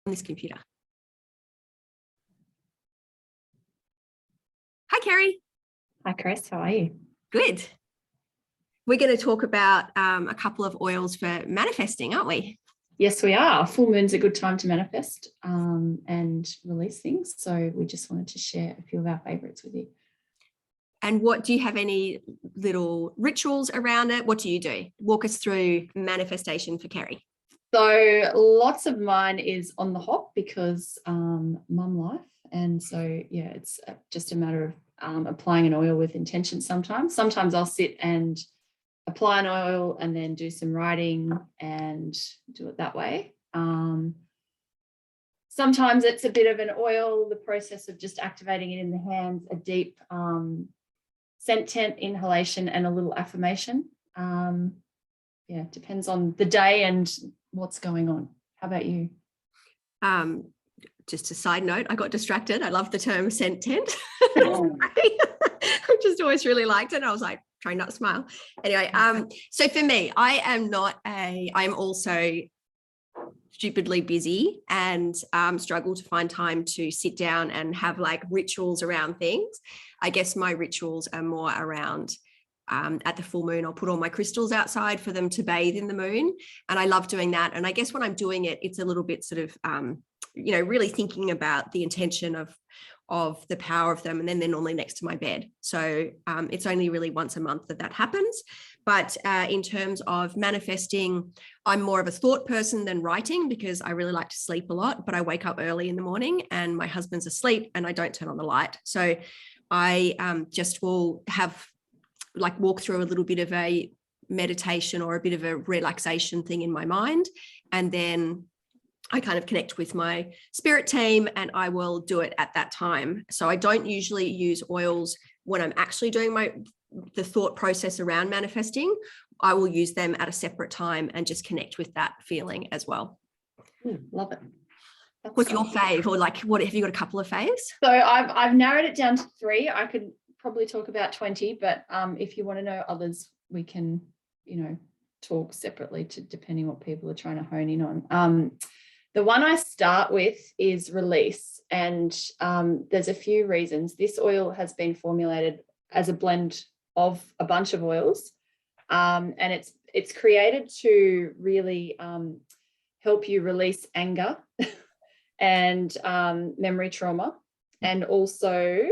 this computer. Hi, Kerry. Hi, Chris. How are you? Good. We're going to talk about a couple of oils for manifesting, aren't we? Yes, we are. Full moon's a good time to manifest and release things. So we just wanted to share a few of our favorites with you. And do you have any little rituals around it? What do you do? Walk us through manifestation for Kerry. So lots of mine is on the hop because mum life. And so, yeah, it's just a matter of applying an oil with intention sometimes. Sometimes I'll sit and apply an oil and then do some writing and do it that way. Sometimes it's a bit of an oil, the process of just activating it in the hands, a deep scent inhalation and a little affirmation. Yeah, depends on the day and what's going on. How about you? Just a side note, I got distracted. I love the term scent tent. I just always really liked it. I was like trying not to smile. Anyway, so for me, I'm also stupidly busy and struggle to find time to sit down and have like rituals around things. I guess my rituals are more around at the full moon, I'll put all my crystals outside for them to bathe in the moon. And I love doing that. And I guess when I'm doing it, it's a little bit sort of, really thinking about the intention of the power of them. And then they're normally next to my bed. So it's only really once a month that happens. But in terms of manifesting, I'm more of a thought person than writing because I really like to sleep a lot, but I wake up early in the morning and my husband's asleep and I don't turn on the light. So I just will have walk through a little bit of a meditation or a bit of a relaxation thing in my mind. And then I kind of connect with my spirit team and I will do it at that time. So I don't usually use oils when I'm actually doing the thought process around manifesting. I will use them at a separate time and just connect with that feeling as well. Love it. What's your fave, or what have you got a couple of faves? So I've narrowed it down to 3. I could probably talk about 20, but if you want to know others, we can, talk separately depending what people are trying to hone in on. The one I start with is release, and there's a few reasons. This oil has been formulated as a blend of a bunch of oils, and it's created to really help you release anger and memory trauma, and also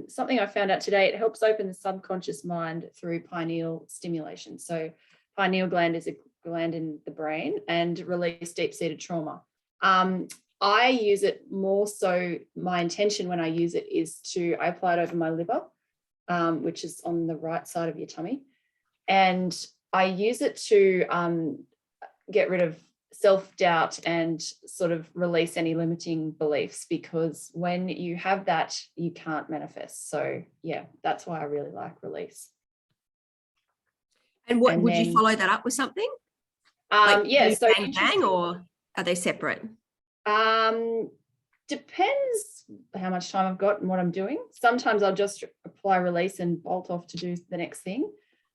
something I found out today, it helps open the subconscious mind through pineal stimulation. So pineal gland is a gland in the brain and release deep-seated trauma. I use it more so, my intention when I use it is I apply it over my liver, which is on the right side of your tummy. And I use it to get rid of self-doubt and sort of release any limiting beliefs, because when you have that, you can't manifest. So yeah, that's why I really like release. And would you follow that up with something? Yeah, so bang, or are they separate? Depends how much time I've got and what I'm doing. Sometimes I'll just apply release and bolt off to do the next thing.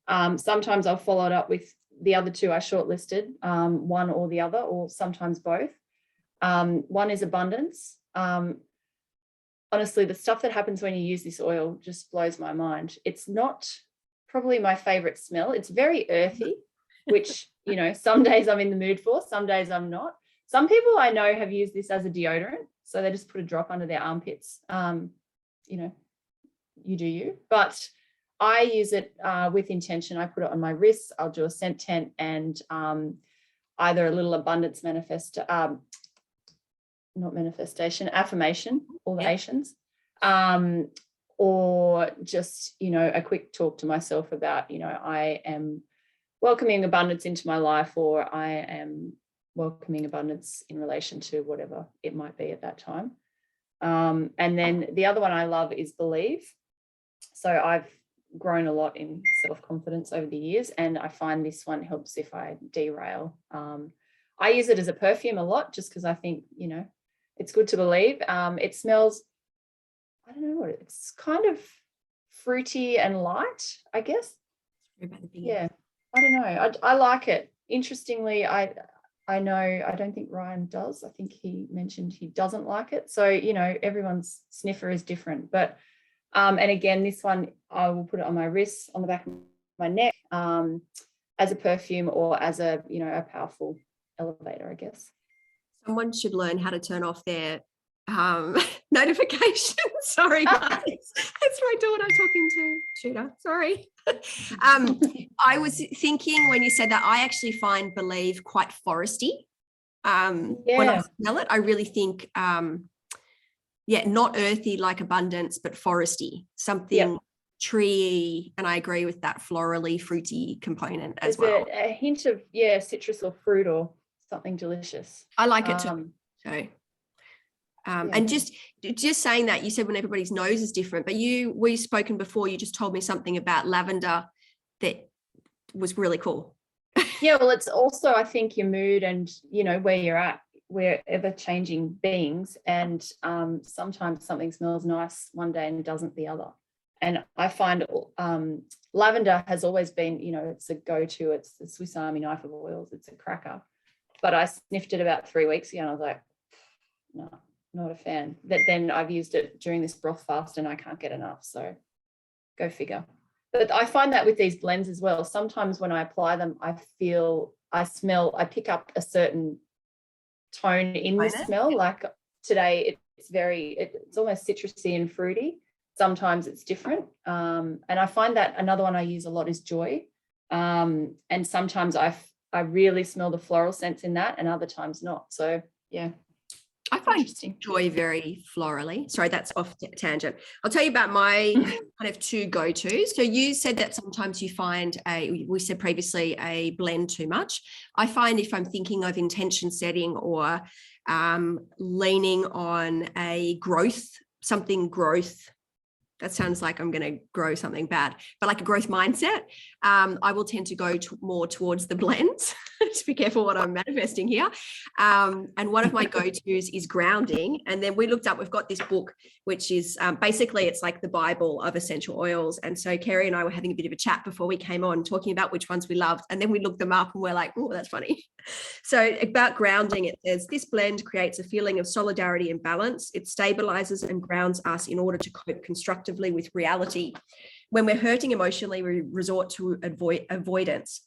Sometimes I'll follow it up with the other 2 I shortlisted, one or the other, or sometimes both. One is abundance. Honestly, the stuff that happens when you use this oil just blows my mind. It's not probably my favorite smell. It's very earthy, which, some days I'm in the mood for, some days I'm not. Some people I know have used this as a deodorant, so they just put a drop under their armpits. You do you. But I use it with intention. I put it on my wrists. I'll do a scent tent and either a little abundance affirmation, all the Asians, or just, a quick talk to myself about, I am welcoming abundance into my life, or I am welcoming abundance in relation to whatever it might be at that time. And then the other one I love is believe. So I've grown a lot in self-confidence over the years, and I find this one helps if I derail. I use it as a perfume a lot just because I think, it's good to believe. It smells, I don't know what it's kind of fruity and light, I guess. Yeah, I don't know. I like it. Interestingly, I know, I don't think Ryan does. I think he mentioned he doesn't like it. So, you know, everyone's sniffer is different. But, and again, this one, I will put it on my wrists, on the back of my neck, as a perfume or as a, you know, a powerful elevator, I guess. Someone should learn how to turn off their notifications. Sorry, guys. It's my daughter talking to Shooter. Sorry. I was thinking when you said that, I actually find Believe quite foresty. When I smell it, I really think, not earthy like Abundance, but foresty, something tree. And I agree with that florally, fruity component as well. A hint of, citrus or fruit or something delicious. I like it too. So. And just saying that, you said when everybody's nose is different, but we've spoken before, you just told me something about lavender that was really cool. Yeah, well, it's also, I think, your mood and, you know, where you're at. We're ever changing beings, and sometimes something smells nice one day and doesn't the other. And I find lavender has always been, you know, it's a go-to. It's the Swiss Army knife of oils. It's a cracker. But I sniffed it about 3 weeks ago and I was like, no, not a fan. But then I've used it during this broth fast and I can't get enough. So go figure. But I find that with these blends as well. Sometimes when I apply them, I pick up a certain tone in the smell. Like today, it's almost citrusy and fruity. Sometimes it's different. And I find that another one I use a lot is Joy. And sometimes I really smell the floral scents in that and other times not. So, yeah. I find Joy very florally. Sorry, that's off tangent. I'll tell you about my kind of two go-tos. So you said that sometimes you find we said previously, a blend too much. I find if I'm thinking of intention setting or leaning on a growth, that sounds like I'm going to grow something bad, but like a growth mindset, I will tend to go more towards the blends. Just be careful what I'm manifesting here. And one of my go-tos is grounding. And then we've got this book, which is basically, it's like the Bible of essential oils. And so Kerry and I were having a bit of a chat before we came on, talking about which ones we loved. And then we looked them up and we're like, oh, that's funny. So about grounding, it says, this blend creates a feeling of solidarity and balance. It stabilizes and grounds us in order to cope constructively with reality. When we're hurting emotionally, we resort to avoidance.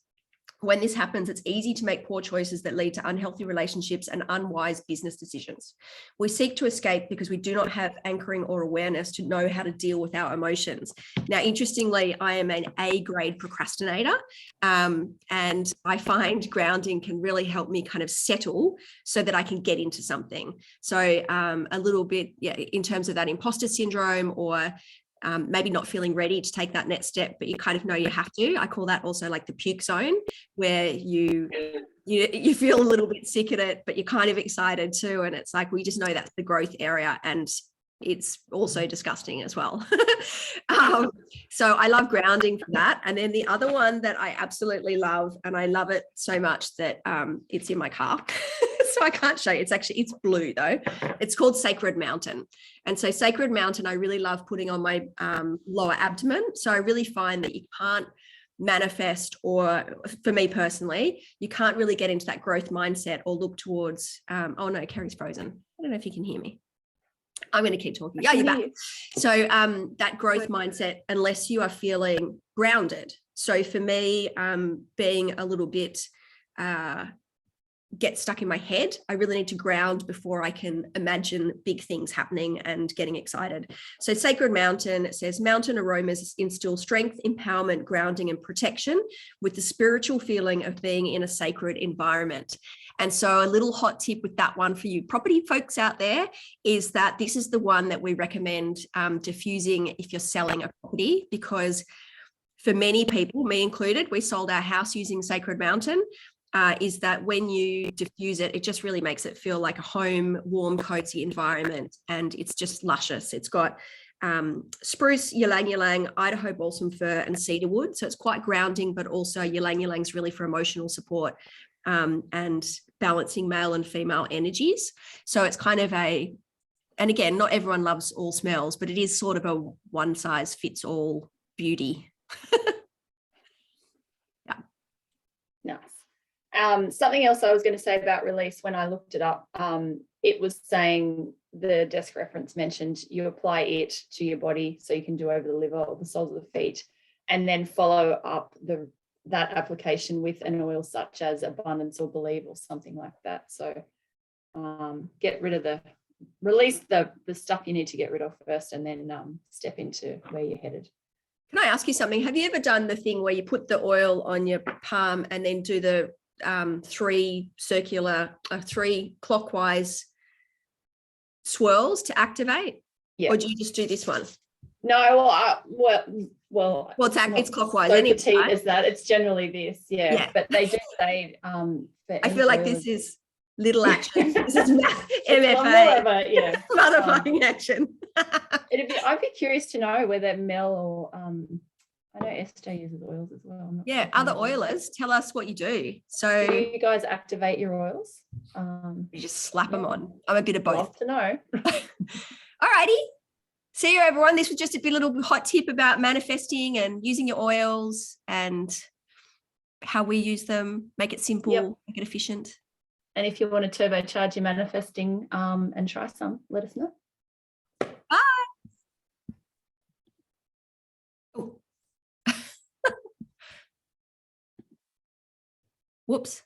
When this happens, it's easy to make poor choices that lead to unhealthy relationships and unwise business decisions. We seek to escape because we do not have anchoring or awareness to know how to deal with our emotions. Now, interestingly, I am an A-grade procrastinator, and I find grounding can really help me kind of settle so that I can get into something. So a little bit, in terms of that imposter syndrome or maybe not feeling ready to take that next step, but you kind of know you have to. I call that also like the puke zone, where you feel a little bit sick at it, but you're kind of excited too. And it's like, we just know that's the growth area, and it's also disgusting as well. So I love grounding for that. And then the other one that I absolutely love, and I love it so much that it's in my car. So I can't show you. It's blue though. It's called Sacred Mountain. And so Sacred Mountain, I really love putting on my lower abdomen. So I really find that you can't manifest, or for me personally, you can't really get into that growth mindset or look towards, oh no, Kerry's frozen. I don't know if you can hear me. I'm going to keep talking. Yeah, you're back. So that growth mindset, unless you are feeling grounded. So for me, being a little bit get stuck in my head, I really need to ground before I can imagine big things happening and getting excited. So Sacred Mountain, it says, mountain aromas instill strength, empowerment, grounding, and protection with the spiritual feeling of being in a sacred environment. And so a little hot tip with that one for you property folks out there is that this is the one that we recommend diffusing if you're selling a property, because for many people, me included, we sold our house using Sacred Mountain. Is that when you diffuse it, it just really makes it feel like a home, warm, cozy environment, and it's just luscious. It's got spruce, ylang ylang, Idaho balsam fir, and cedar wood. So it's quite grounding, but also ylang ylang is really for emotional support and balancing male and female energies. So it's kind of and again, not everyone loves all smells, but it is sort of a one size fits all beauty. Nice. Something else I was going to say about release, when I looked it up, it was saying, the desk reference mentioned, you apply it to your body, so you can do over the liver or the soles of the feet, and then follow up that application with an oil such as Abundance or Believe or something like that. So get rid of release the stuff you need to get rid of first, and then step into where you're headed. Can I ask you something? Have you ever done the thing where you put the oil on your palm and then do the three clockwise swirls to activate? Yeah. Or do you just do this one? No, well, it's clockwise. So Anyway, petite right? as that. It's generally this, yeah. But they do say. I feel like this is little action. This is MFA. Motherfucking action. I'd be curious to know whether Mel or I know Esther uses oils as well. Yeah, other oilers, tell us what you do. So do you guys activate your oils? You just slap them on. I'm a bit of both. Love to know. All righty. See you, everyone. This was just a little hot tip about manifesting and using your oils and how we use them. Make it simple, make it efficient. And if you want to turbocharge your manifesting and try some, let us know. Bye. Oh. Whoops.